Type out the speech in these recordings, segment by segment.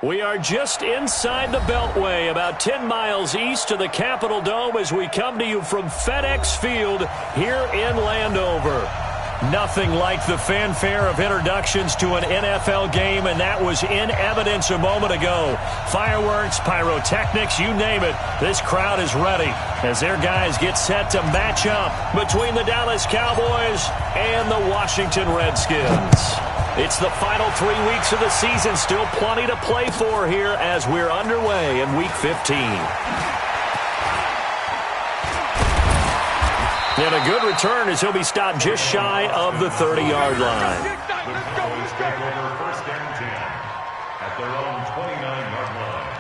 We are just inside the Beltway, about 10 miles east of the Capitol Dome as we come to you from FedEx Field here in Landover. Nothing like the fanfare of introductions to an NFL game, and that was in evidence a moment ago. Fireworks, pyrotechnics, you name it. This crowd is ready as their guys get set to match up between the Dallas Cowboys and the Washington Redskins. It's the final 3 weeks of the season. Still plenty to play for here as we're underway in Week 15. And a good return as he'll be stopped just shy of the 30-yard line. First down 10 at their own 29-yard line.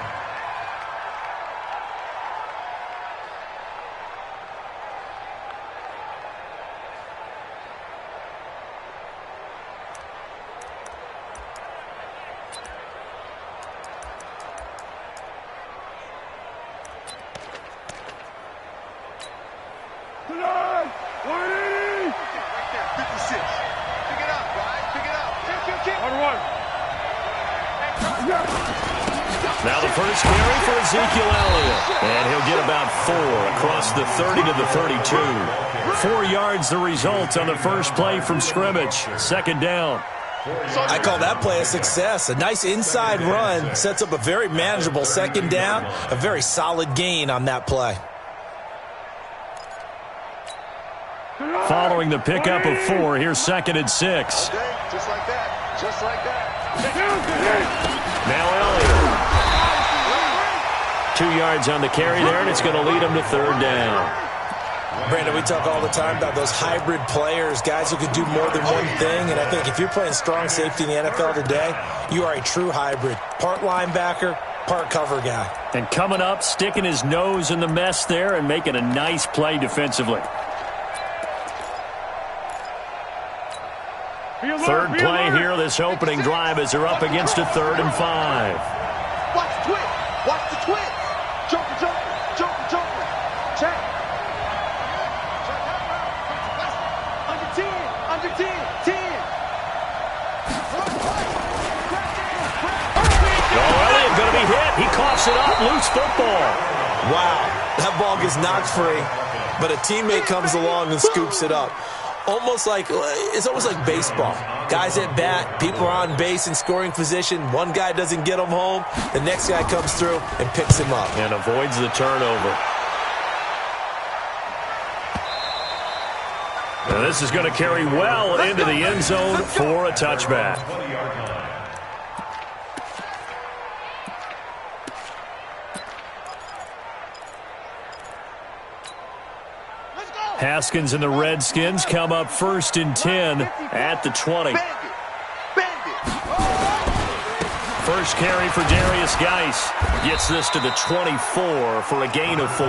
Now the first carry for Ezekiel Elliott. And he'll get about 4 across the 30 to the 32. 4 yards the result on the first play from scrimmage. Second down. I call that play a success. A nice inside run sets up a very manageable second down. A very solid gain on that play. Following the pickup of 4, here's 2nd and 6. Just like that. Just like that. Now Elliott. 2 yards on the carry there, and it's going to lead him to 3rd down. Brandon, we talk all the time about those hybrid players, guys who can do more than one thing. And I think if you're playing strong safety in the NFL today, you are a true hybrid. Part linebacker, part cover guy. And coming up, sticking his nose in the mess there and making a nice play defensively. Third play here, this opening drive as they're up against a 3rd and 5. Watch the twist. Watch the twist. Joker, joker, joker, joker. Check. Under 10, under 10, 10. Elliott going to be hit. He coughs it up. Loose football. Wow, that ball gets knocked free, but a teammate comes along and scoops it up. It's almost like baseball. Guys at bat, people are on base in scoring position. One guy doesn't get him home. The next guy comes through and picks him up. And avoids the turnover. Now this is going to carry well into the end zone for a touchback. Haskins and the Redskins come up 1st and 10 at the 20. First carry for Darius Geis. Gets this to the 24 for a gain of 4.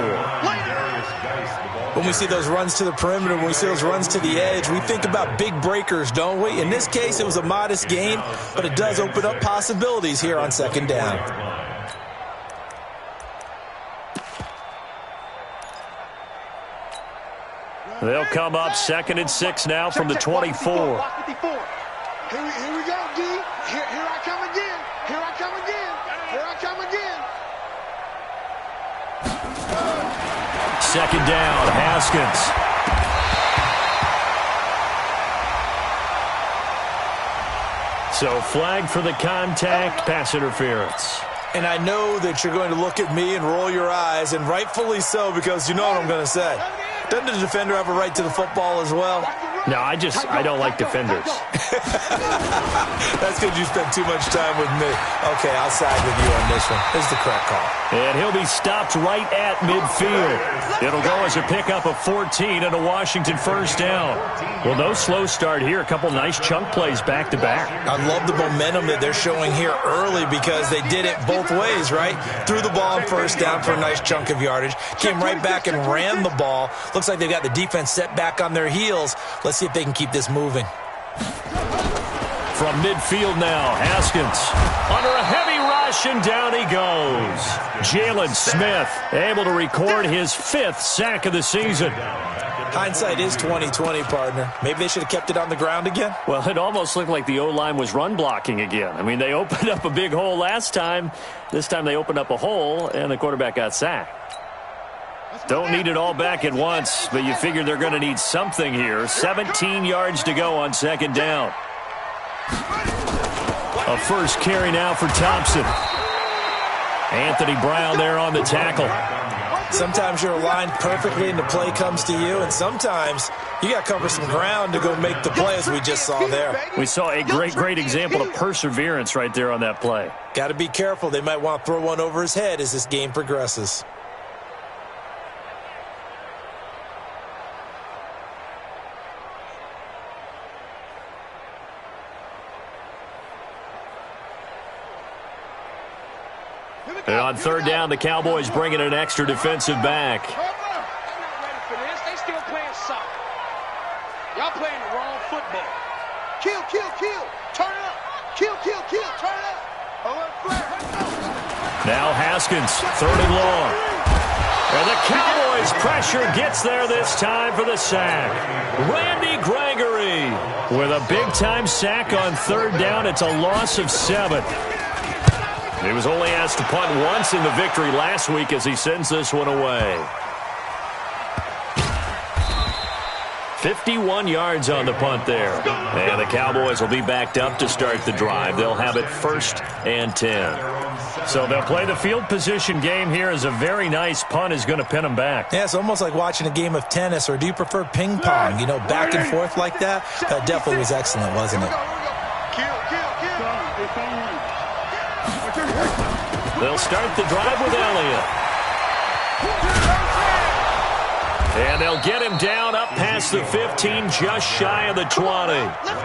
When we see those runs to the perimeter, when we see those runs to the edge, we think about big breakers, don't we? In this case, it was a modest gain, but it does open up possibilities here on 2nd down. They'll come up 2nd and 6 now from the 24. Here we go, D. Here I come again. Here I come again. Here I come again. 2nd down, Haskins. So flag for the contact, pass interference. And I know that you're going to look at me and roll your eyes, and rightfully so, because you know what I'm going to say. Doesn't the defender have a right to the football as well? No, I don't like defenders. That's because you spent too much time with me. Okay, I'll side with you on this one. This is the correct call. And he'll be stopped right at midfield. It'll go as a pickup of 14 and a Washington 1st down. Well, no slow start here. A couple nice chunk plays back-to-back. I love the momentum that they're showing here early because they did it both ways, right? Threw the ball on 1st down for a nice chunk of yardage. Came right back and ran the ball. Looks like they've got the defense set back on their heels. Let's see if they can keep this moving. From midfield now, Haskins under a heavy rush, and down he goes. Jalen Smith able to record his 5th sack of the season. Hindsight is 20/20, partner. Maybe they should have kept it on the ground again. Well, it almost looked like the O-line was run blocking again. I mean, they opened up a big hole last time. This time they opened up a hole, and the quarterback got sacked. Don't need it all back at once, but you figure they're going to need something here. 17 yards to go on second down. A first carry now for Thompson. Anthony Brown there on the tackle. Sometimes you're aligned perfectly and the play comes to you, and sometimes you got to cover some ground to go make the play, as we just saw there. We saw a great example of perseverance right there on that play. Got to be careful. They might want to throw one over his head as this game progresses. And on third down, the Cowboys bringing an extra defensive back. They're not ready for this. They still playing soccer. Y'all playing the wrong football. Kill. Turn it up. Kill. Turn it up. Now Haskins, third and long. And the Cowboys pressure gets there this time for the sack. Randy Gregory with a big-time sack on third down. It's a loss of 7. He was only asked to punt once in the victory last week as he sends this one away. 51 yards on the punt there. And the Cowboys will be backed up to start the drive. They'll have it 1st and 10. So they'll play the field position game here as a very nice punt is going to pin them back. Yeah, it's almost like watching a game of tennis, or do you prefer ping pong? You know, back and forth like that? That definitely was excellent, wasn't it? They'll start the drive with Elliott. And they'll get him down up past the 15, just shy of the 20.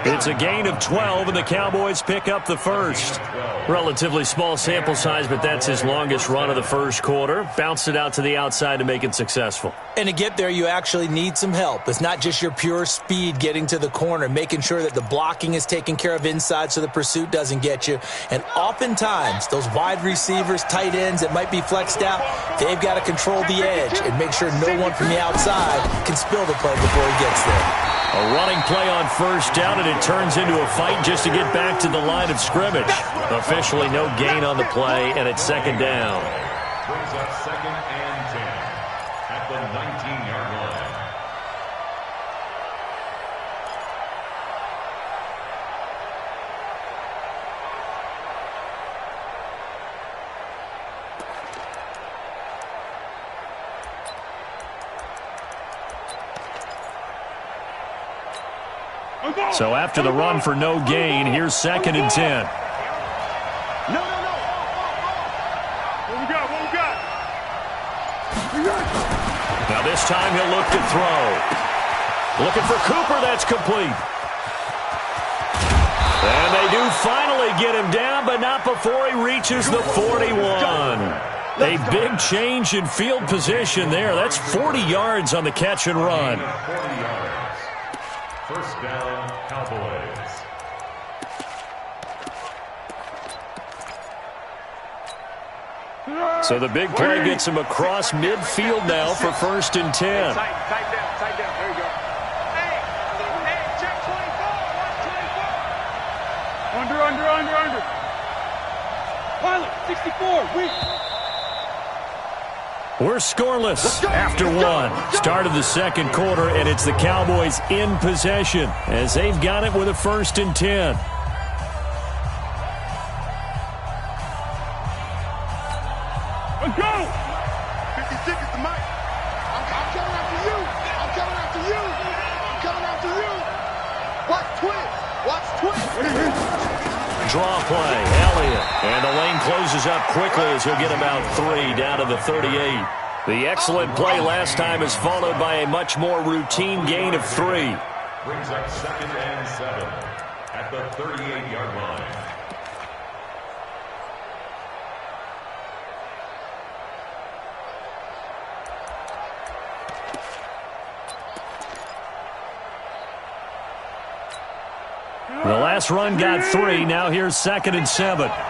It's a gain of 12, and the Cowboys pick up the first. Relatively small sample size, but that's his longest run of the first quarter. Bounced it out to the outside to make it successful. And to get there, you actually need some help. It's not just your pure speed getting to the corner, making sure that the blocking is taken care of inside so the pursuit doesn't get you. And oftentimes, those wide receivers, tight ends that might be flexed out, they've got to control the edge and make sure no one from the outside can spill the play before he gets there. A running play on first down, and it turns into a fight just to get back to the line of scrimmage. Officially no gain on the play, and it's second down. Brings up 2nd and 10 at the 19-yard line. So after the run for no gain, here's 2nd and 10. No. What we got? Now this time he'll look to throw. Looking for Cooper, that's complete. And they do finally get him down, but not before he reaches the 41. A big change in field position there. That's 40 yards on the catch and run. 40 yards. First down, Cowboys. So the big play gets him across midfield now for 1st and 10. Tight down. There you go. Hey, check 24. Watch 24. Under. Pilot, 64, weak. We're scoreless after one. Start of the second quarter, and it's the Cowboys in possession as they've got it with a 1st and 10. Let's go! 56 is the mic. I'm coming after you. Watch twist. Draw play, Elliott. And the lane closes up quickly as he'll get about 3 down to the 38. The excellent play last time is followed by a much more routine gain of 3. Brings up 2nd and 7 at the 38-yard line. The last run got 3. Now here's 2nd and 7. Hey,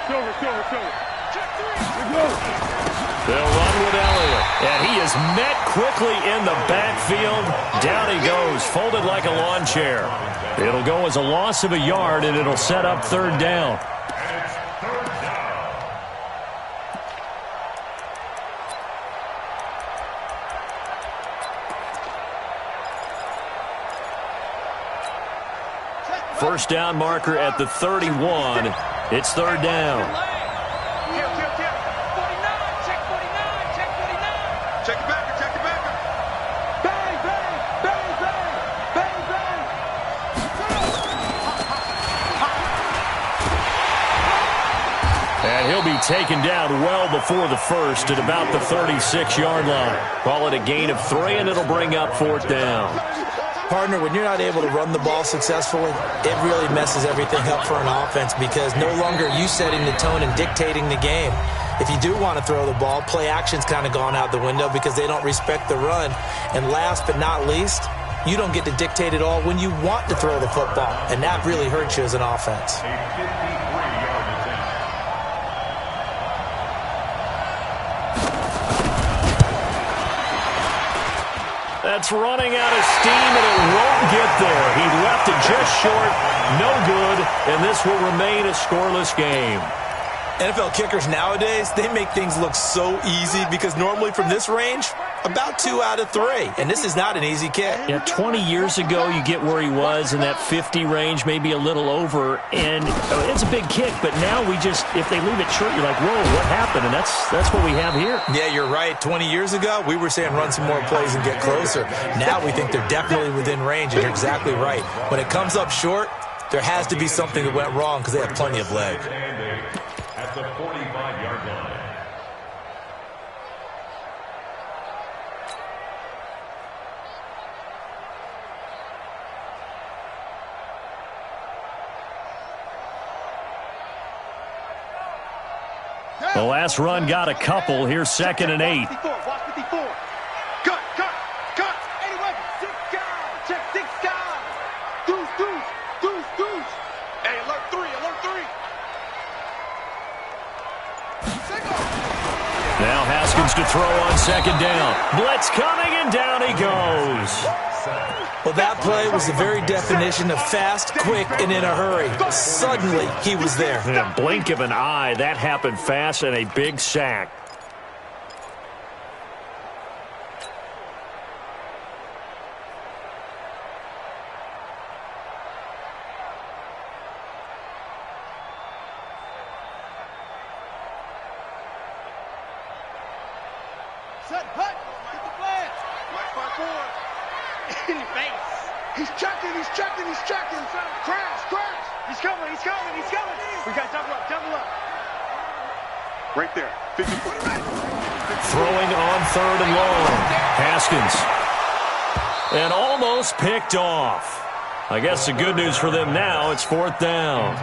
Silver. They'll run with Elliott. And he is met quickly in the backfield. Down he goes, folded like a lawn chair. It'll go as a loss of a yard, and it'll set up third down. First down marker at the 31. It's third down. Check it back, check it back. Bang, bang, bang, bang, bang, bang. And he'll be taken down well before the first at about the 36-yard line. Call it a gain of 3, and it'll bring up fourth down. Partner, when you're not able to run the ball successfully, it really messes everything up for an offense because no longer are you setting the tone and dictating the game. If you do want to throw the ball, play action's kind of gone out the window because they don't respect the run. And last but not least, you don't get to dictate it all when you want to throw the football. And that really hurts you as an offense. That's running out of steam, and it won't get there. He left it just short, no good, and this will remain a scoreless game. NFL kickers nowadays, they make things look so easy because normally from this range, about 2 out of 3. And this is not an easy kick. Yeah, 20 years ago, you get where he was in that 50 range, maybe a little over. And it's a big kick, but now we just, if they leave it short, you're like, whoa, what happened? And that's what we have here. Yeah, you're right. 20 years ago, we were saying run some more plays and get closer. Now we think they're definitely within range, and you're exactly right. When it comes up short, there has to be something that went wrong because they have plenty of leg. At the 45-yard line. The last run got a couple. Here's 2nd and 8. Watch 54. Cut. Anyway, 6 guys. Check 6 guys. Deuce. Hey, alert 3. Now Haskins to throw on 2nd down. Blitz coming, and down he goes. Well, that play was the very definition of fast, quick, and in a hurry. Suddenly, he was there. In a blink of an eye, that happened fast, and a big sack. Set, hut. Get the flag. Watch my board. In the face. He's checking. Crash. He's coming. We got double up. Right there. 50-foot. Throwing on 3rd and long. Haskins. And almost picked off. I guess the good news for them now, it's 4th down.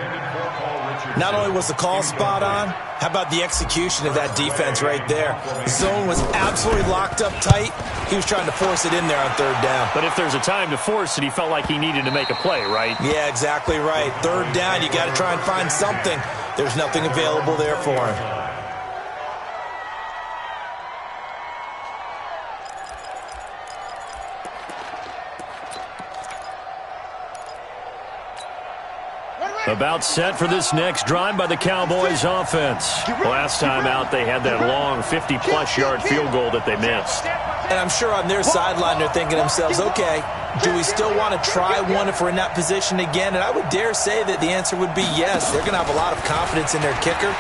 Not only was the call spot on, how about the execution of that defense right there? The zone was absolutely locked up tight. He was trying to force it in there on 3rd down. But if there's a time to force it, he felt like he needed to make a play, right? Yeah, exactly right. 3rd down, you got to try and find something. There's nothing available there for him. About set for this next drive by the Cowboys offense. Last time out, they had that long 50-plus yard field goal that they missed. And I'm sure on their sideline they're thinking to themselves, okay, do we still want to try one if we're in that position again? And I would dare say that the answer would be yes. They're going to have a lot of confidence in their kicker.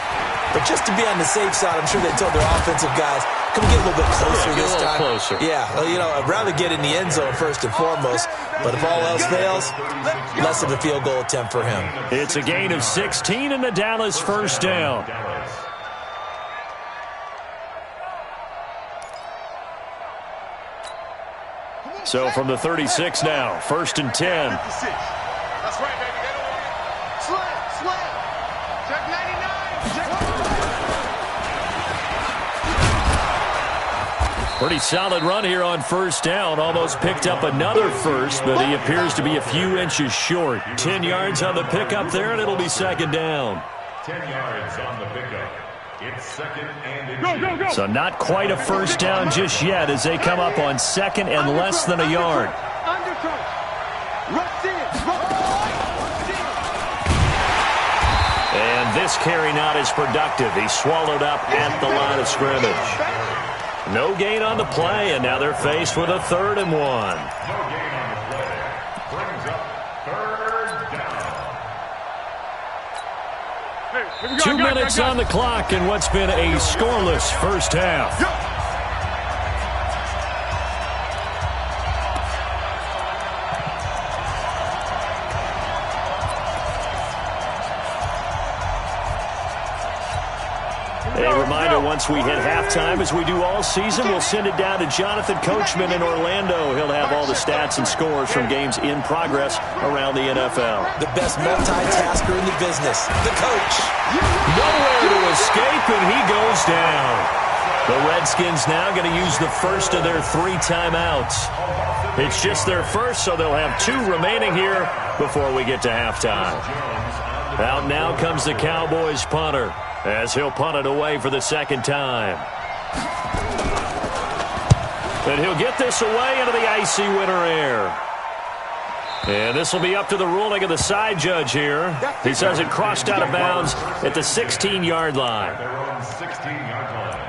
But just to be on the safe side, I'm sure they told their offensive guys, come get a little bit closer this time. Closer. Yeah, well, I'd rather get in the end zone first and foremost. But if all else fails, less of a field goal attempt for him. It's a gain of 16 in the Dallas first down. So from the 36 now, 1st and 10. That's right, baby. They don't want it. Slam. Check 99. Pretty solid run here on 1st down. Almost picked up another first, but he appears to be a few inches short. 10 yards on the pickup there, and it'll be 2nd down. 10 yards on the pickup. It's second and go. So not quite a first down just yet as they come up on second and less than a yard. And this carry not as productive. He's swallowed up at the line of scrimmage. No gain on the play, and now they're faced with a 3rd and 1. No gain on the play. Brings up 3rd down. 2 minutes on the clock in what's been a scoreless first half. A reminder, once we hit halftime, as we do all season, we'll send it down to Jonathan Coachman in Orlando. He'll have all the stats and scores from games in progress around the NFL. The best multitasker in the business, the coach. Nowhere to escape, and he goes down. The Redskins now going to use the first of their 3 timeouts. It's just their first, so they'll have 2 remaining here before we get to halftime. Out now comes the Cowboys punter, as he'll punt it away for the 2nd time. And he'll get this away into the icy winter air. And this will be up to the ruling of the side judge here. He says it crossed out of bounds at the 16-yard line. Their own 16-yard line.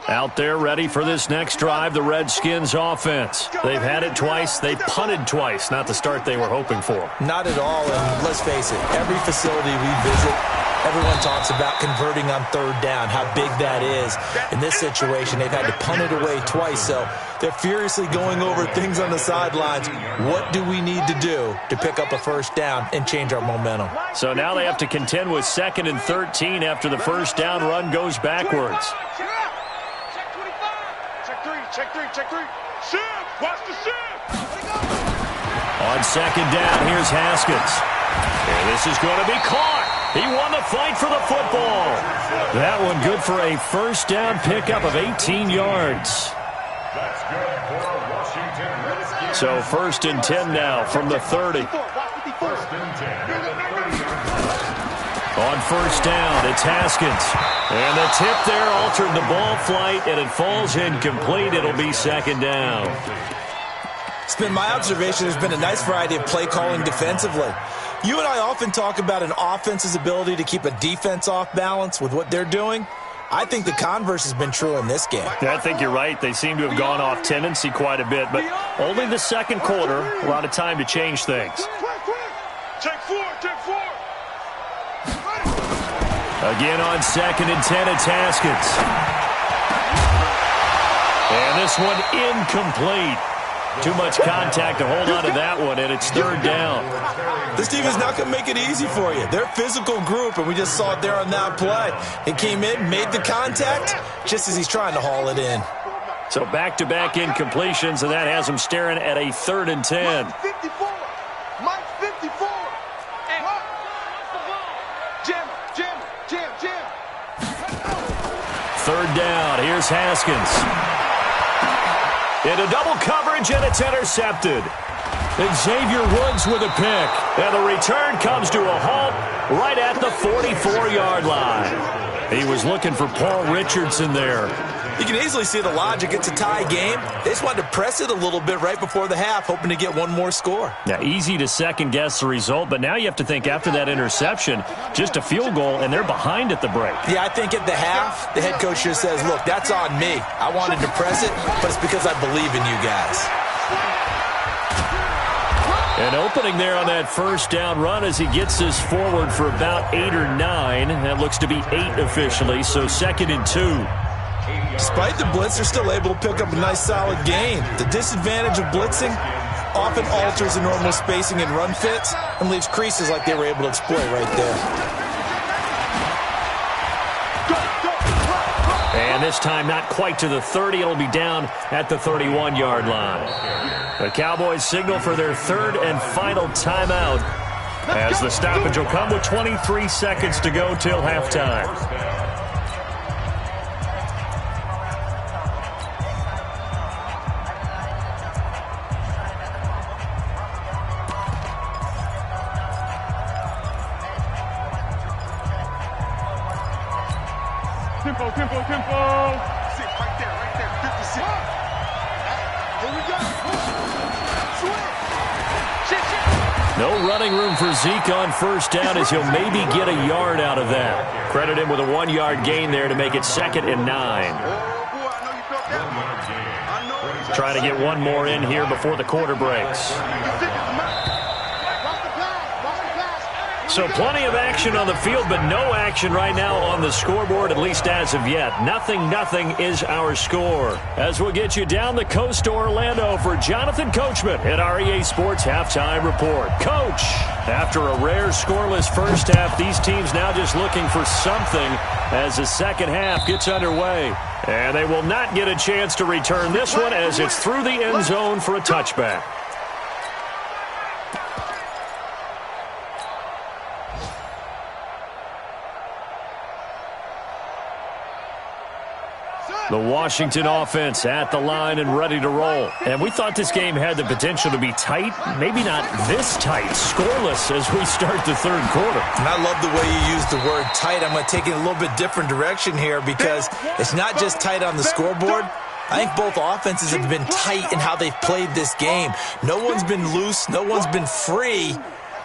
Out there ready for this next drive, the Redskins offense. They've had it twice. They've punted twice. Not the start they were hoping for. Not at all, and let's face it, every facility we visit, everyone talks about converting on 3rd down, how big that is. In this situation, they've had to punt it away twice, so they're furiously going over things on the sidelines. What do we need to do to pick up a first down and change our momentum? So now they have to contend with 2nd and 13 after the first down run goes backwards. Check 3. Shift. Watch the shift. On 2nd down, here's Haskins. And this is going to be caught. He won the fight for the football. That one good for a first down pickup of 18 yards. That's good for Washington Redskins. So 1st and 10 now from the 30. 1st and 10 at the 30-yard line. On 1st down, it's Haskins. And the tip there altered the ball flight, and it falls incomplete. It'll be 2nd down. It's been my observation there's been a nice variety of play calling defensively. You and I often talk about an offense's ability to keep a defense off balance with what they're doing. I think the converse has been true in this game. I think you're right. They seem to have gone off tendency quite a bit, but only the 2nd quarter, a lot of time to change things. Take 4. Again on 2nd and 10, it's Haskins. And this one incomplete. Too much contact to hold on to that one, and it's 3rd down. This team is not going to make it easy for you. They're a physical group, and we just saw it there on that play. He came in, made the contact, just as he's trying to haul it in. So back-to-back incompletions, and that has him staring at a 3rd and 10. Mike 54. Mike 54. Jam. 3rd down. Here's Haskins. Into double coverage, and it's intercepted. And Xavier Woods with a pick. And the return comes to a halt right at the 44-yard line. He was looking for Paul Richardson there. You can easily see the logic. It's a tie game. They just wanted to press it a little bit right before the half, hoping to get one more score. Now, easy to second-guess the result, but now you have to think after that interception, just a field goal, and they're behind at the break. Yeah, I think at the half, the head coach just says, look, that's on me. I wanted to press it, but it's because I believe in you guys. An opening there on that first down run as he gets this forward for about 8 or 9. That looks to be 8 officially, so 2nd and 2. Despite the blitz, they're still able to pick up a nice solid gain. The disadvantage of blitzing often alters the normal spacing and run fits and leaves creases like they were able to exploit right there. And this time not quite to the 30. It'll be down at the 31-yard line. The Cowboys signal for their third and final timeout as the stoppage will come with 23 seconds to go till halftime. Tempo, tempo, tempo. Sit right there, 56. Here we go. Switch. No running room for Zeke on first down as he'll maybe get a yard out of that. Credit him with a 1-yard gain there to make it 2nd and 9. Trying to get one more in here before the quarter breaks. So plenty of action on the field, but no action right now on the scoreboard, at least as of yet. Nothing is our score. As we'll get you down the coast to Orlando for Jonathan Coachman at our EA Sports Halftime Report. Coach, after a rare scoreless first half, these teams now just looking for something as the second half gets underway. And they will not get a chance to return this one as it's through the end zone for a touchback. The Washington offense at the line and ready to roll. And we thought this game had the potential to be tight. Maybe not this tight, scoreless as we start the third quarter. And I love the way you use the word tight. I'm going to take it a little bit different direction here because it's not just tight on the scoreboard. I think both offenses have been tight in how they've played this game. No one's been loose. No one's been free.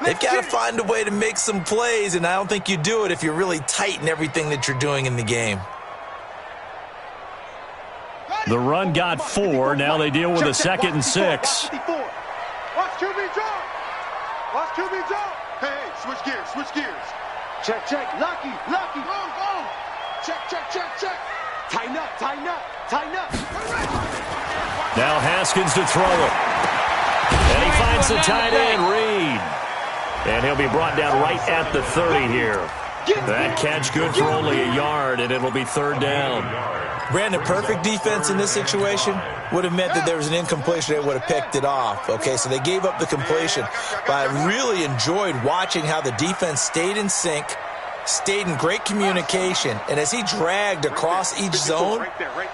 They've got to find a way to make some plays, and I don't think you do it if you're really tight in everything that you're doing in the game. The run got 4. Now they deal with a 2nd and 6. Watch QB drop. Watch QB drop. Hey, switch gears. Check. Lucky. Go. Check. Tighten up. Now Haskins to throw it. And he finds the tight end, Reed. And he'll be brought down right at the 30 here. That catch good for only a yard, and it'll be 3rd down. Brandon, perfect defense in this situation would have meant that there was an incompletion. They would have picked it off. Okay, so they gave up the completion. But I really enjoyed watching how the defense stayed in sync, stayed in great communication. And as he dragged across each zone,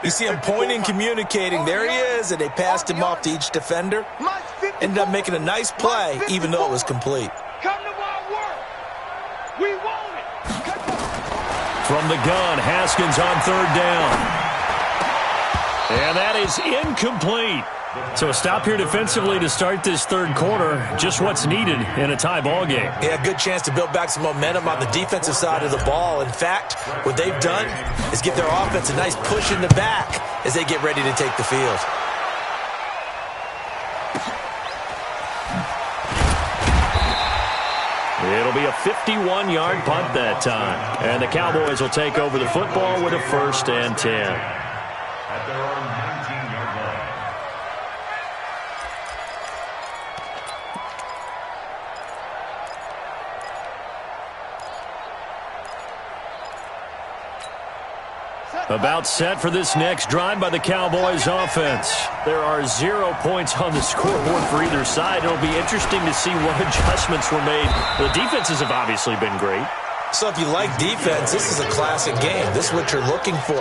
you see him pointing, communicating. There he is, and they passed him off to each defender. Ended up making a nice play, even though it was complete. Come to my work. We want it. From the gun, Haskins on 3rd down. And that is incomplete. So a stop here defensively to start this third quarter. Just what's needed in a tie ball game. Yeah, good chance to build back some momentum on the defensive side of the ball. In fact, what they've done is give their offense a nice push in the back as they get ready to take the field. It'll be a 51-yard punt that time. And the Cowboys will take over the football with a 1st and 10. At their own 19-yard line. About set for this next drive by the Cowboys offense. There are 0 points on the scoreboard for either side. It'll be interesting to see what adjustments were made. The defenses have obviously been great. So if you like defense, this is a classic game. This is what you're looking for.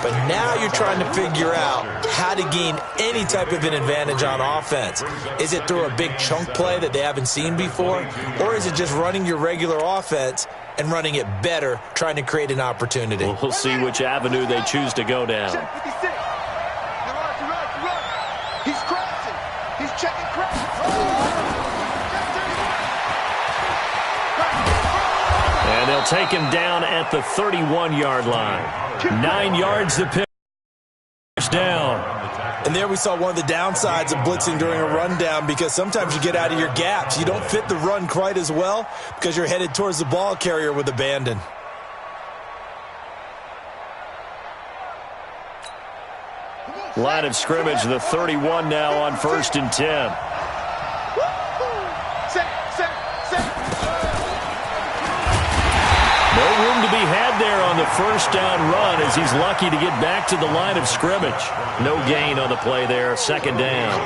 But now you're trying to figure out how to gain any type of an advantage on offense. Is it through a big chunk play that they haven't seen before? Or is it just running your regular offense and running it better, trying to create an opportunity? We'll see which avenue they choose to go down. He's crossing. He's checking crossing. And they'll take him down at the 31-yard line. 9 yards to pick down. And there we saw one of the downsides of blitzing during a rundown, because sometimes you get out of your gaps. You don't fit the run quite as well because you're headed towards the ball carrier with abandon. Line of scrimmage, the 31 now on 1st and 10. No room to be had good there on the first down run as he's lucky to get back to the line of scrimmage. No gain on the play there, second down.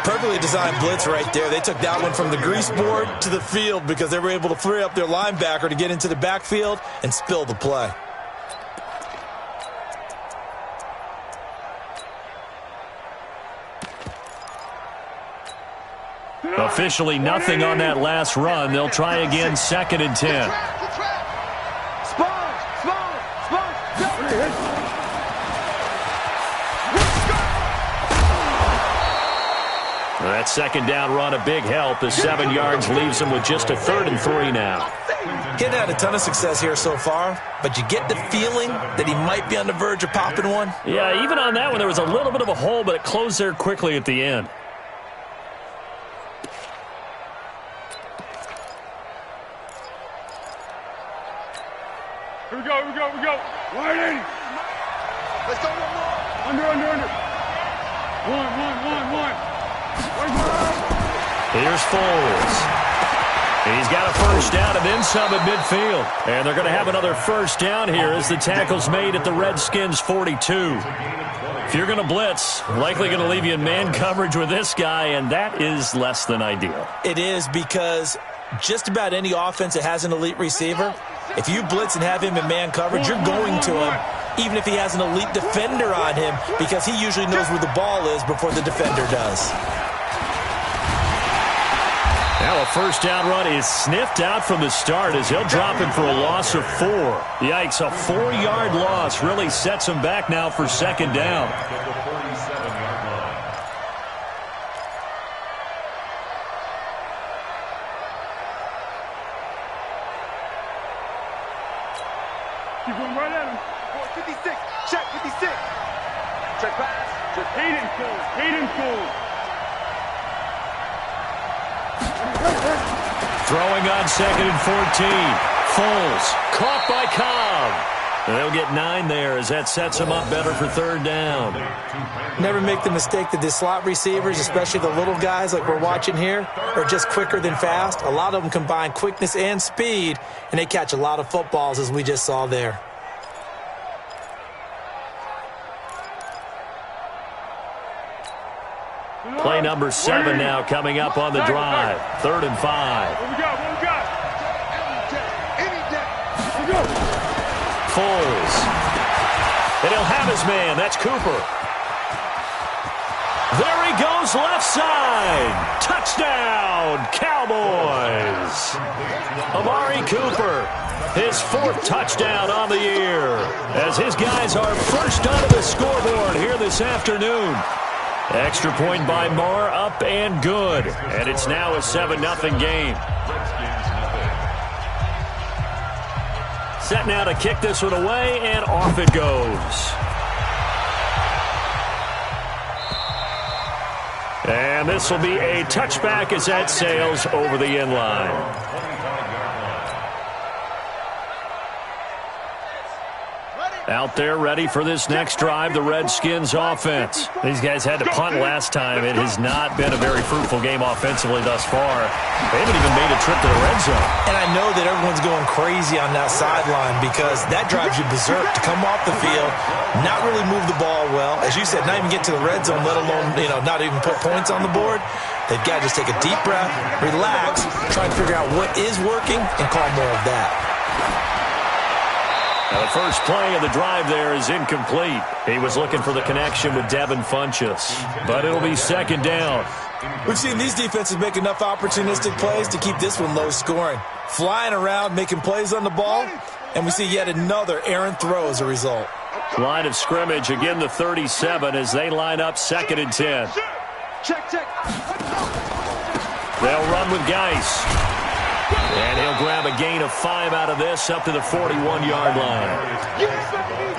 Perfectly designed blitz right there. They took that one from the grease board to the field because they were able to free up their linebacker to get into the backfield and spill the play. Officially nothing on that last run. They'll try again, second and 10. That second down run a big help as 7 yards leaves them with just a 3rd and 3 now. Getting had a ton of success here so far, but you get the feeling that he might be on the verge of popping one. Yeah, even on that one, there was a little bit of a hole, but it closed there quickly at the end. Here we go. Wide in. Let's go one more. Under. One. Here's Foles. He's got a first down and then some at midfield. And they're going to have another first down here as the tackle's made at the Redskins' 42. If you're going to blitz, likely going to leave you in man coverage with this guy, and that is less than ideal. It is because just about any offense that has an elite receiver, if you blitz and have him in man coverage, you're going to him, even if he has an elite defender on him, because he usually knows where the ball is before the defender does. Now a first down run is sniffed out from the start as he'll drop him for a loss of 4. Yikes, a 4-yard loss really sets him back now for second down. Keep going right at him. 56. Check 56. Check pass. Just Hayden Cole. Throwing on second and 14. Foles caught by Cobb. They'll get 9 there as that sets them up better for third down. Never make the mistake that the slot receivers, especially the little guys like we're watching here, are just quicker than fast. A lot of them combine quickness and speed, and they catch a lot of footballs as we just saw there. Play number 7 now coming up on the drive. 3rd and 5. What we got? Foles. And he'll have his man. That's Cooper. There he goes left side. Touchdown, Cowboys. Amari Cooper, his 4th touchdown on the year, as his guys are first onto the scoreboard here this afternoon. Extra point by Moore, up and good. And it's now a 7-0 game. Set now to kick this one away, and off it goes. And this will be a touchback as that sails over the end line. Out there ready for this next drive, the Redskins offense. These guys had to punt last time. It has not been a very fruitful game offensively thus far. They haven't even made a trip to the red zone. And I know that everyone's going crazy on that sideline because that drives you berserk to come off the field, not really move the ball well. As you said, not even get to the red zone, let alone, not even put points on the board. They've got to just take a deep breath, relax, try and figure out what is working, and call more of that. Now the first play of the drive there is incomplete. He was looking for the connection with Devin Funchess, but it'll be second down. We've seen these defenses make enough opportunistic plays to keep this one low scoring. Flying around, making plays on the ball, and we see yet another errant throw as a result. Line of scrimmage, again the 37 as they line up second and 10. Check. They'll run with Geis. And he'll grab a gain of 5 out of this up to the 41-yard line.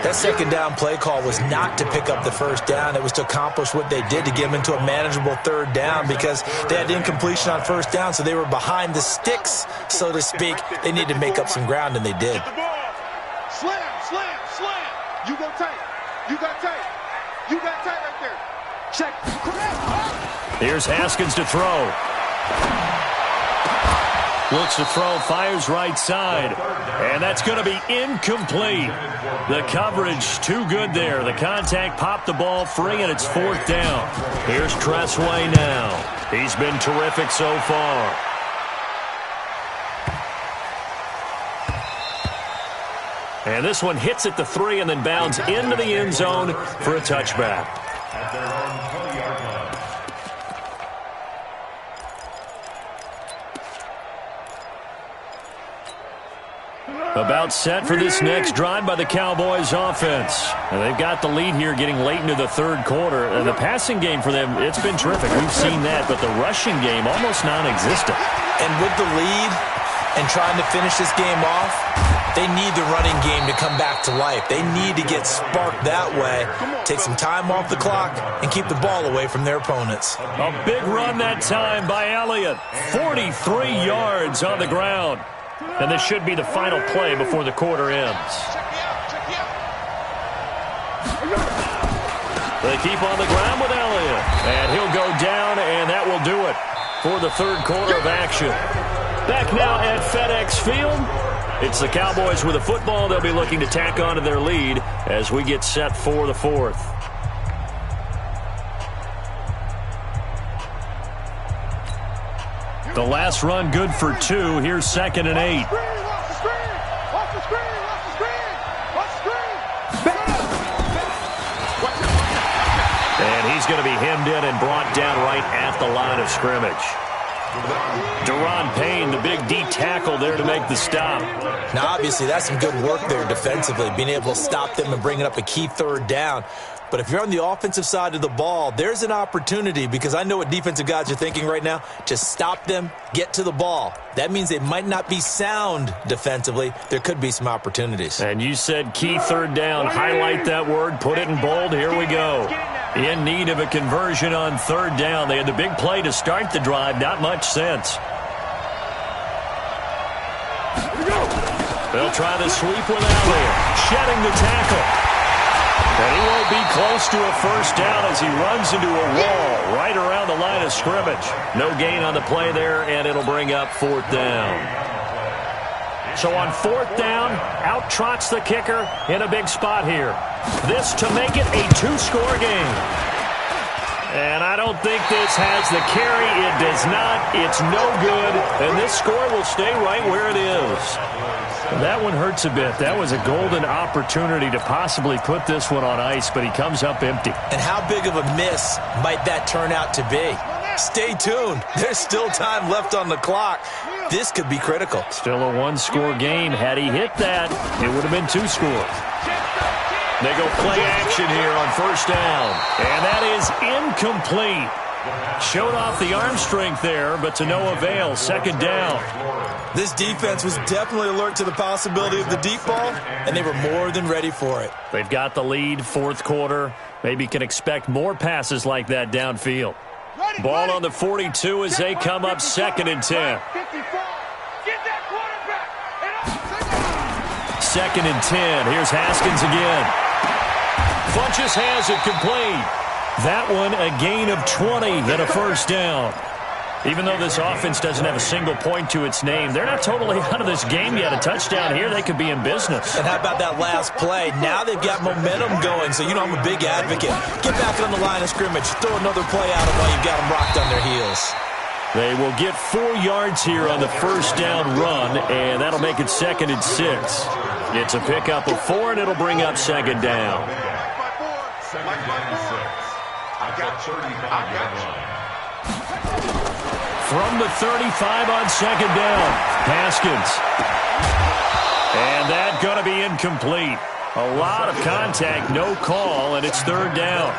That second down play call was not to pick up the first down. It was to accomplish what they did to get them into a manageable third down because they had incompletion on first down, so they were behind the sticks, so to speak. They needed to make up some ground, and they did. Slam. You go tight. You got tight right there. Check. Here's Haskins to throw. Looks to throw, fires right side. And that's going to be incomplete. The coverage too good there. The contact popped the ball free, and it's 4th down. Here's Tressway now. He's been terrific so far. And this one hits at the 3 and then bounds into the end zone for a touchback. At their own 20-yard line. About set for this next drive by the Cowboys offense. And they've got the lead here getting late into the 3rd quarter. And the passing game for them, it's been terrific. We've seen that, but the rushing game almost non-existent. And with the lead and trying to finish this game off, they need the running game to come back to life. They need to get sparked that way, take some time off the clock, and keep the ball away from their opponents. A big run that time by Elliott. 43 yards on the ground. And this should be the final play before the quarter ends. They keep on the ground with Elliott. And he'll go down, and that will do it for the 3rd quarter of action. Back now at FedEx Field. It's the Cowboys with a football. They'll be looking to tack on to their lead as we get set for the 4th. The last run good for 2. Here's 2nd and 8. And he's going to be hemmed in and brought down right at the line of scrimmage. Deron Payne, the big D tackle there to make the stop. Now, obviously, that's some good work there defensively, being able to stop them and bringing up a key 3rd down. But if you're on the offensive side of the ball, there's an opportunity, because I know what defensive guys are thinking right now. Just stop them, get to the ball. That means they might not be sound defensively. There could be some opportunities. And you said key 3rd down. Highlight that word. Put it in bold. Here we go. In need of a conversion on 3rd down. They had the big play to start the drive. Not much sense. They'll try the sweep with Elliott. Shedding the tackle. And he won't be close to a 1st down as he runs into a wall right around the line of scrimmage. No gain on the play there, and it'll bring up 4th down. So on 4th down, out trots the kicker in a big spot here. This to make it a 2-score game. And I don't think this has the carry. It does not. It's no good. And this score will stay right where it is. That one hurts a bit. That was a golden opportunity to possibly put this one on ice, but he comes up empty. And how big of a miss might that turn out to be? Stay tuned. There's still time left on the clock. This could be critical. Still a 1-score game. Had he hit that, it would have been 2 scores. They go play action here on 1st down. And that is incomplete. Showed off the arm strength there, but to no avail. 2nd down. This defense was definitely alert to the possibility of the deep ball, and they were more than ready for it. They've got the lead, 4th quarter. Maybe can expect more passes like that downfield. Ball on the 42 as they come up 2nd and 10. 2nd and 10. Here's Haskins again. Funchess has it complete. That one a gain of 20 and a 1st down. Even though this offense doesn't have a single point to its name, they're not totally out of this game yet. A touchdown here, they could be in business. And how about that last play? Now they've got momentum going, so you know I'm a big advocate. Get back on the line of scrimmage. Throw another play at them while you've got them rocked on their heels. They will get 4 yards here on the 1st down run, and that'll make it 2nd and 6. It's a pickup of 4, and it'll bring up 2nd down. 2nd and 6. I've got 35-yard line. From the 35 on 2nd down, Haskins. And that going to be incomplete. A lot of contact, no call, and it's 3rd down.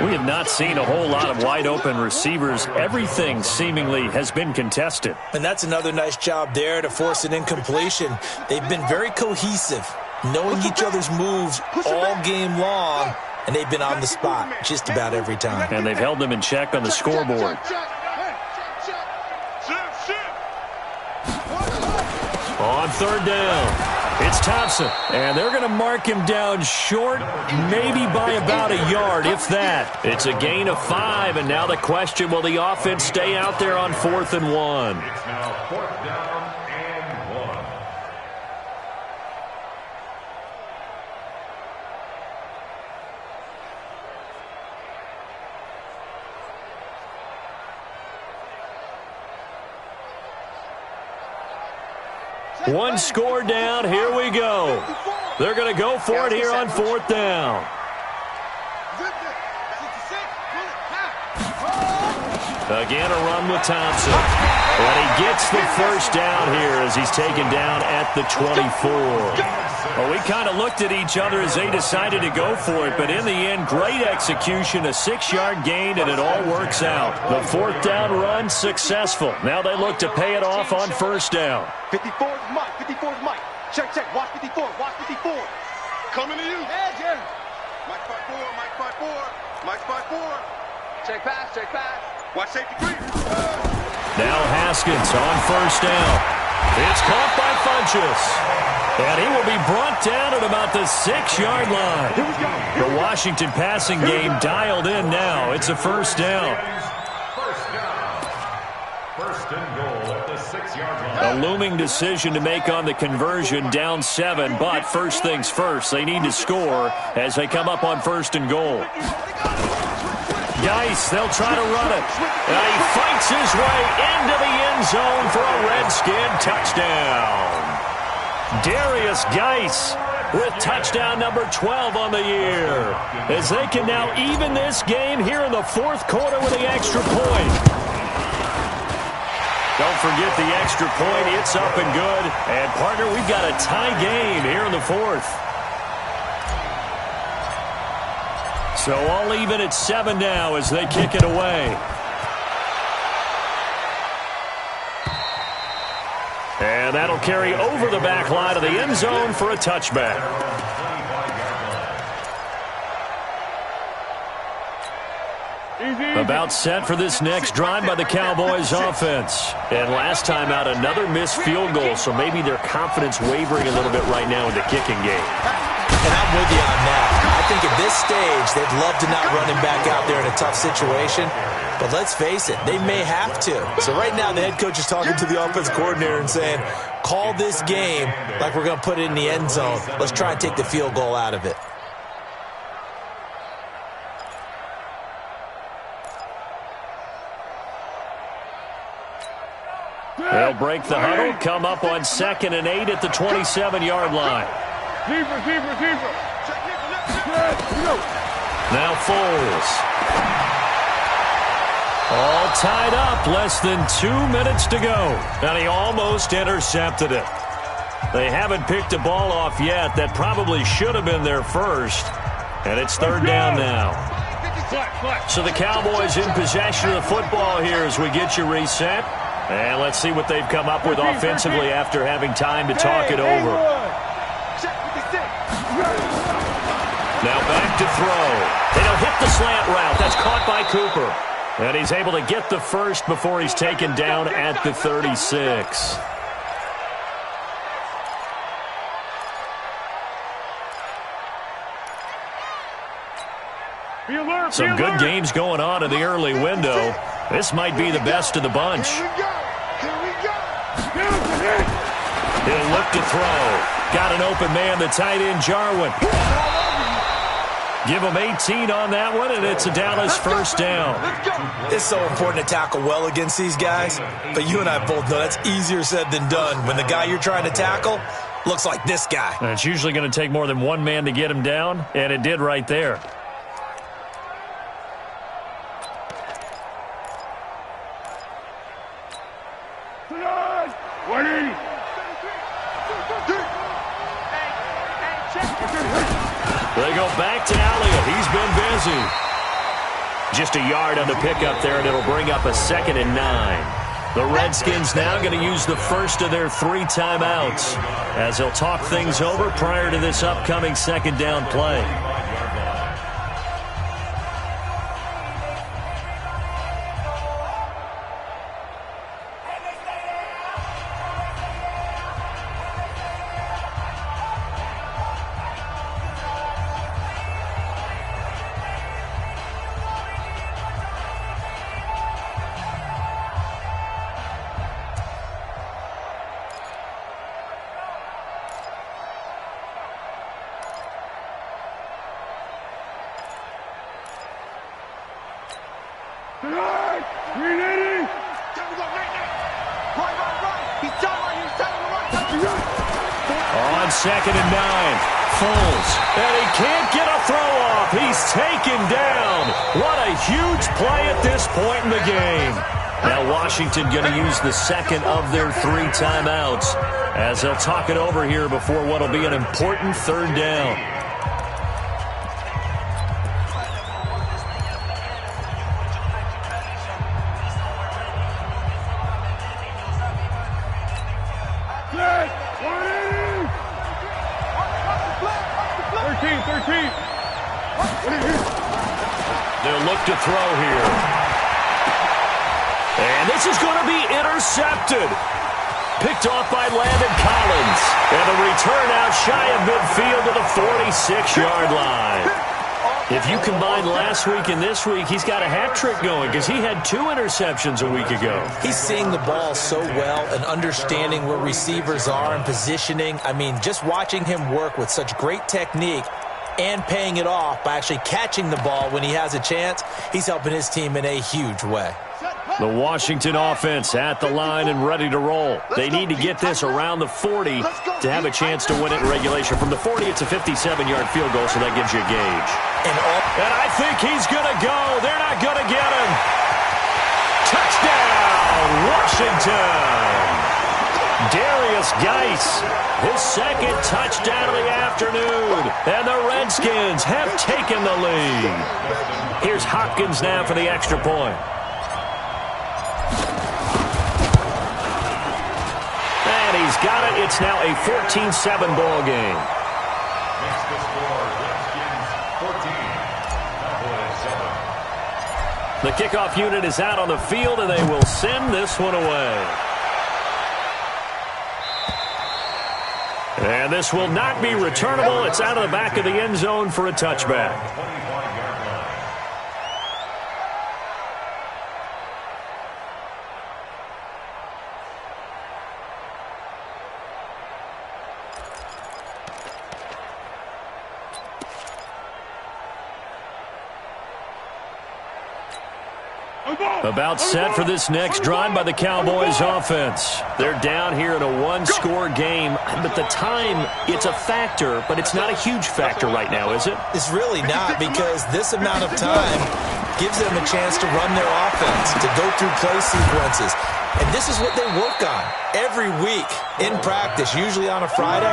We have not seen a whole lot of wide-open receivers. Everything seemingly has been contested. And that's another nice job there to force an incompletion. They've been very cohesive, knowing each other's moves all game long, and they've been on the spot just about every time. And they've held them in check on the scoreboard. On 3rd down, It's Thompson, and they're going to mark him down short, maybe by about a yard, if that. It's a gain of 5, and now the question, will the offense stay out there on 4th and 1? It's now 4th down and 1. One score down. Here we go. They're going to go for it here on 4th down. Again, a run with Thompson. And he gets the first down here as he's taken down at the 24. Well, we kind of looked at each other as they decided to go for it, but in the end, great execution, a 6-yard gain, and it all works out. The 4th down run successful. Now they look to pay it off on 1st down. 54 is Mike. 54 is Mike. Check, check. Watch 54. Watch 54. Coming to you. Hey, Jerry. Mike 5-4. Mike 5-4. Mike 5-4. Check pass. Check pass. Watch safety 3. Now Haskins on 1st down. It's caught by Funchess. And he will be brought down at about the 6-yard line. The Washington passing game dialed in now. It's a 1st down. First and goal at the 6-yard line. A looming decision to make on the conversion, down 7. But first things first, they need to score as they come up on 1st and goal. Geis, they'll try to run it. And he fights his way into the end zone for a Redskin touchdown. Darius Geis with touchdown number 12 on the year, as they can now even this game here in the 4th quarter with the extra point. Don't forget the extra point. It's up and good. And, partner, we've got a tie game here in the 4th. So all even at 7 now as they kick it away. And that'll carry over the back line of the end zone for a touchback. About set for this next drive by the Cowboys offense. And last time out, another missed field goal, so maybe their confidence wavering a little bit right now in the kicking game. And I'm with you on that. I think at this stage, they'd love to not run him back out there in a tough situation. But let's face it, they may have to. So right now, the head coach is talking to the offense coordinator and saying, call this game like we're going to put it in the end zone. Let's try and take the field goal out of it. They'll break the huddle, come up on 2nd and 8 at the 27-yard line. Now Foles. All tied up, less than 2 minutes to go. And he almost intercepted it. They haven't picked a ball off yet. That probably should have been their first. And it's 3rd down now. So the Cowboys in possession of the football here as we get you reset. And let's see what they've come up with offensively after having time to talk it over. Now back to throw. And he'll hit the slant route. That's caught by Cooper. And he's able to get the first before he's taken down at the 36. Some good games going on in the early window. This might be the best of the bunch. He'll look to throw. Got an open man, the tight end, Jarwin. Give him 18 on that one, and it's a Dallas first down. It's so important to tackle well against these guys, but you and I both know that's easier said than done when the guy you're trying to tackle looks like this guy. And it's usually going to take more than one man to get him down, and it did right there. They go back to Elliott. He's been busy. Just a yard on the pickup there, and it'll bring up a 2nd and 9. The Redskins now going to use the first of their 3 timeouts as they'll talk things over prior to this upcoming 2nd down play. Right. He's done right. He's done right. On 2nd and 9, Foles, and he can't get a throw off. He's taken down. What a huge play at this point in the game. Now Washington going to use the second of their 3 timeouts as they'll talk it over here before what will be an important 3rd down. They'll look to throw here. And this is going to be intercepted. Picked off by Landon Collins. And a return out shy of midfield to the 46-yard line. If you combine last week and this week, he's got a hat trick going because he had 2 interceptions a week ago. He's seeing the ball so well and understanding where receivers are and positioning. I mean, just watching him work with such great technique and paying it off by actually catching the ball when he has a chance, he's helping his team in a huge way. The Washington offense at the line and ready to roll. They need to get this around the 40 to have a chance to win it in regulation. From the 40, it's a 57-yard field goal, so that gives you a gauge. And I think he's going to go. They're not going to get him. Touchdown, Washington. Darius Geis, his 2nd touchdown of the afternoon. And the Redskins have taken the lead. Here's Hopkins now for the extra point. And he's got it. It's now a 14-7 ball game. Makes the score Redskins 14, Cowboys 7. The kickoff unit is out on the field, and they will send this one away. And this will not be returnable. It's out of the back of the end zone for a touchback. 25-yard line. About set for this next drive by the Cowboys offense. They're down here in a 1-score game, but the time, it's a factor, but it's not a huge factor right now, is it? It's really not, because this amount of time gives them a chance to run their offense, to go through play sequences. And this is what they work on every week in practice, usually on a Friday.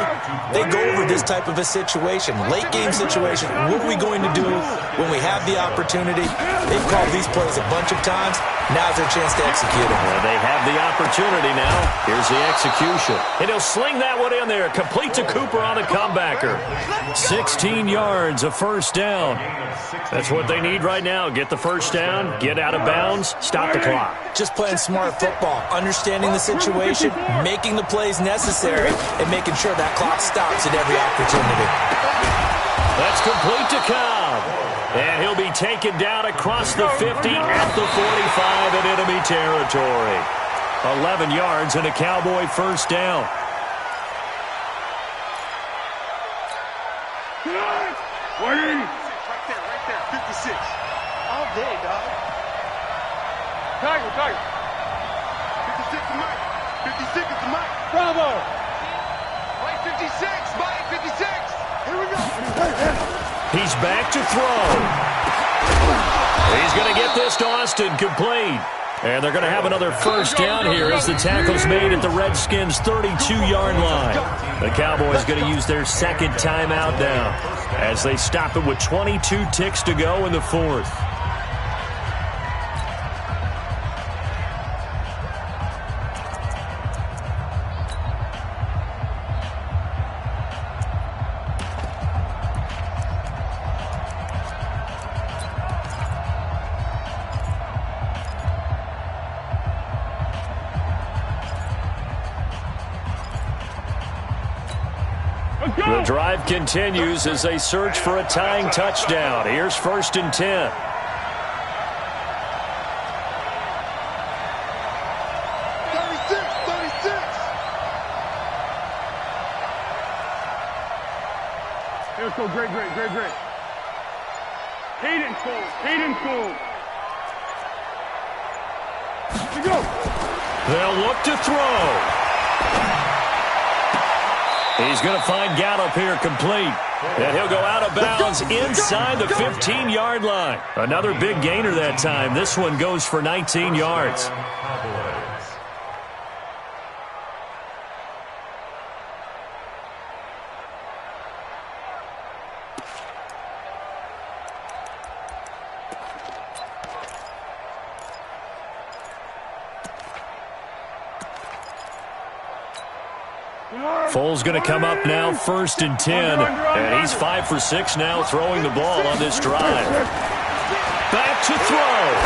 They go over this type of a situation, late game situation. What are we going to do when we have the opportunity? They've called these plays a bunch of times. Now's their chance to execute them. Well, they have the opportunity now. Here's the execution. And he'll sling that one in there. Complete to Cooper on the comebacker. 16 yards, a 1st down. That's what they need right now. Get the 1st down, get out of bounds, stop the clock. Just playing smart football, understanding the situation, making the plays necessary, and making sure that clock stops at every opportunity. That's complete to Cobb. And he'll be taken down across the 50 at the 45 in enemy territory. 11 yards and a Cowboy 1st down. Right there, 56. All day, dog. Tiger. 56 is Mike. 56 is Mike. Bravo. Mike 56. Mike 56. Here we go. He's back to throw. He's going to get this to Austin, complete. And they're going to have another 1st down here as the tackle's made at the Redskins' 32-yard line. The Cowboys going to use their 2nd timeout now as they stop it with 22 ticks to go in the 4th. The drive continues as they search for a tying touchdown. Here's 1st and 10. Let's go, great. Hayden Cole. They'll look to throw. He's going to find Gallup here complete. And he'll go out of bounds inside the 15-yard line. Another big gainer that time. This one goes for 19 yards. Foles going to come up now, 1st and 10. And he's 5 for 6 now throwing the ball on this drive. Back to throw.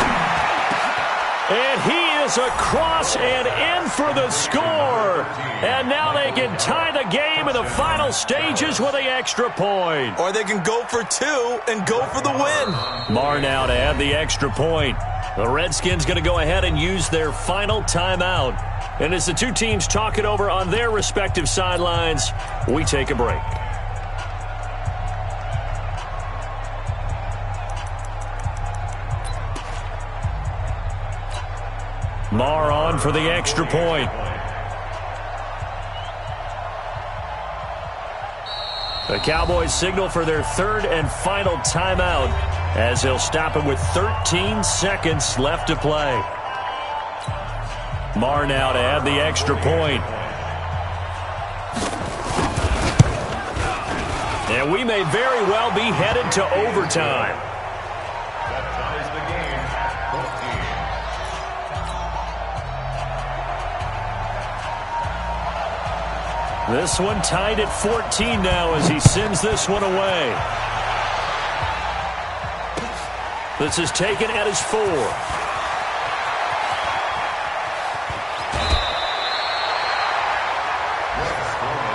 And he is across and in for the score. And now they can tie the game in the final stages with the extra point. Or they can go for 2 and go for the win. Marr now to add the extra point. The Redskins going to go ahead and use their final timeout. And as the two teams talk it over on their respective sidelines, we take a break. Marr on for the extra point. The Cowboys signal for their 3rd and final timeout as they'll stop it with 13 seconds left to play. Marr now to add the extra point. And we may very well be headed to overtime. That ties the game at 14. This one tied at 14 now as he sends this one away. This is taken at his 4.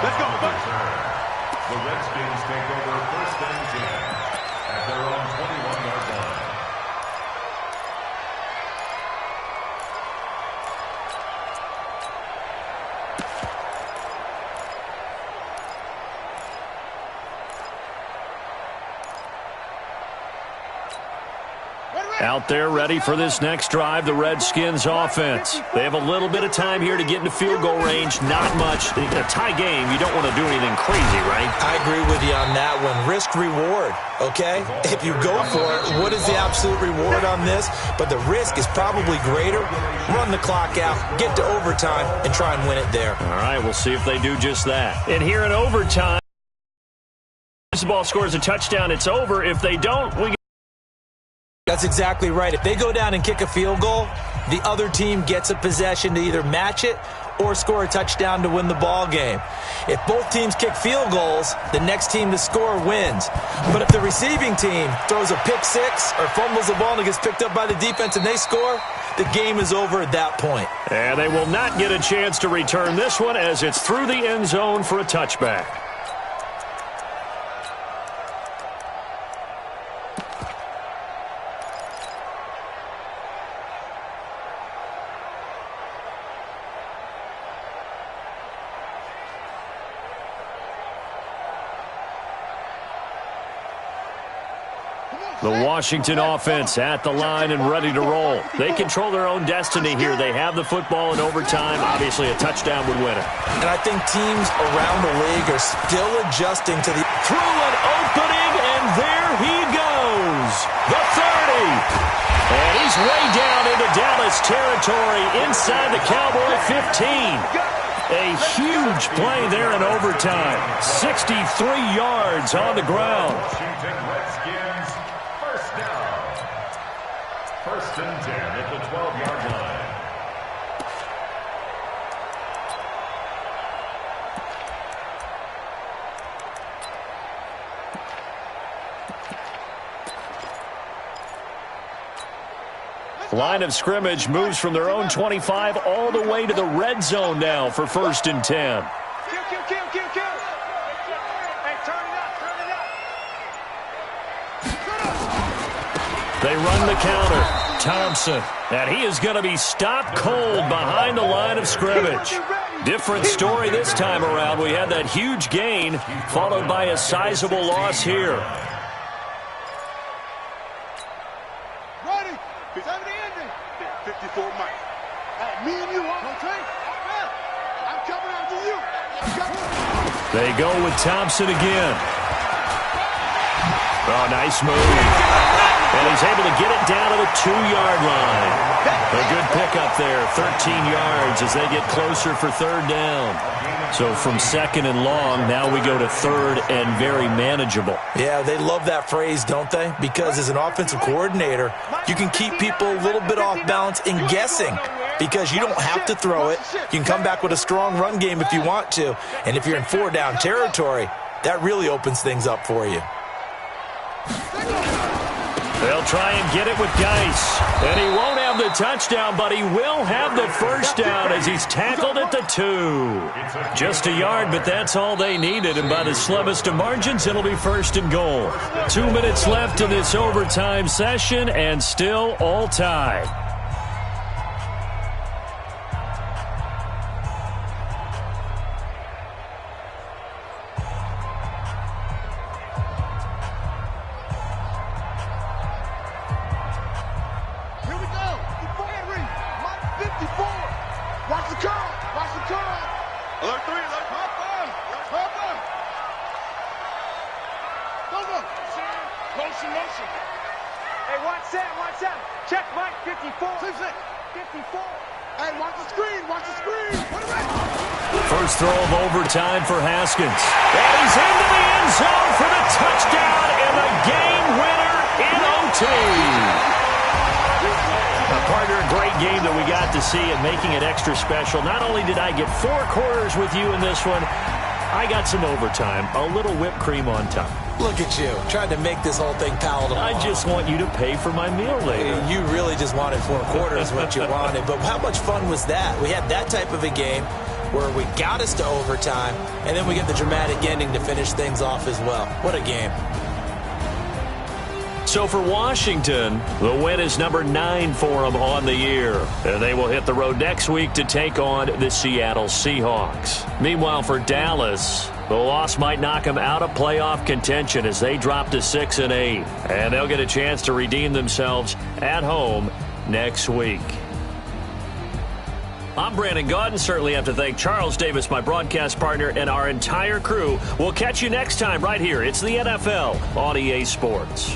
Let's go. The Redskins take over 1st and 10 at their own 21-yard line. Out there ready for this next drive, the Redskins offense. They have a little bit of time here to get into field goal range. Not much. In a tie game, you don't want to do anything crazy, right? I agree with you on that one. Risk-reward, okay? If you go for it, what is the absolute reward on this? But the risk is probably greater. Run the clock out, get to overtime, and try and win it there. All right, we'll see if they do just that. And here in overtime, if the ball scores a touchdown, it's over. If they don't, we That's exactly right. If they go down and kick a field goal, the other team gets a possession to either match it or score a touchdown to win the ball game. If both teams kick field goals, the next team to score wins. But if the receiving team throws a pick six or fumbles the ball and it gets picked up by the defense and they score, the game is over at that point. And they will not get a chance to return this one as it's through the end zone for a touchback. The Washington offense at the line and ready to roll. They control their own destiny here. They have the football in overtime. Obviously, a touchdown would win it. And I think teams around the league are still adjusting to the... Through an opening, and there he goes. The 30. And he's way down into Dallas territory inside the Cowboy 15. A huge play there in overtime. 63 yards on the ground. Washington Redskins, first down. 1st and 10 at the 12-yard line. Line of scrimmage moves from their own 25 all the way to the red zone now for 1st and 10. Kill. Hey, turn it up. They run the counter. Thompson. And he is going to be stopped cold behind the line of scrimmage. Different story this time around. We had that huge gain followed by a sizable loss here. Ready. 70 ending. 54 Mike. Hey, me and you, okay? I'm coming after you. They go with Thompson again. Oh, nice move. And he's able to get it down to the 2-yard line. A good pickup there, 13 yards as they get closer for third down. So from second and long, now we go to third and very manageable. Yeah, they love that phrase, don't they? Because as an offensive coordinator, you can keep people a little bit off balance and guessing because you don't have to throw it. You can come back with a strong run game if you want to. And if you're in 4-down territory, that really opens things up for you. They'll try and get it with Geis. And he won't have the touchdown, but he will have the first down as he's tackled at the 2. Just a yard, but that's all they needed. And by the slimmest of margins, it'll be first and goal. 2 minutes left in this overtime session, and still all tied. Watch the curl. Watch the curl. Alert 3. Alert. Hop on. Go. Motion. Hey, watch that. Check Mike, 54. 54. Hey, watch the screen. Put it right. First throw of overtime for Haskins. And he's into the end zone for the touchdown and the game winner in OT. Partner, a great game that we got to see and making it extra special. Not only did I get 4 quarters with you in this one, I got some overtime, a little whipped cream on top. Look at you, trying to make this whole thing palatable. I just want you to pay for my meal later. You really just wanted 4 quarters what you wanted, but how much fun was that? We had that type of a game where we got us to overtime, and then we get the dramatic ending to finish things off as well. What a game. So for Washington, the win is number 9 for them on the year. And they will hit the road next week to take on the Seattle Seahawks. Meanwhile, for Dallas, the loss might knock them out of playoff contention as they drop to 6-8. And they'll get a chance to redeem themselves at home next week. I'm Brandon Gaudin. Certainly have to thank Charles Davis, my broadcast partner, and our entire crew. We'll catch you next time right here. It's the NFL on EA Sports.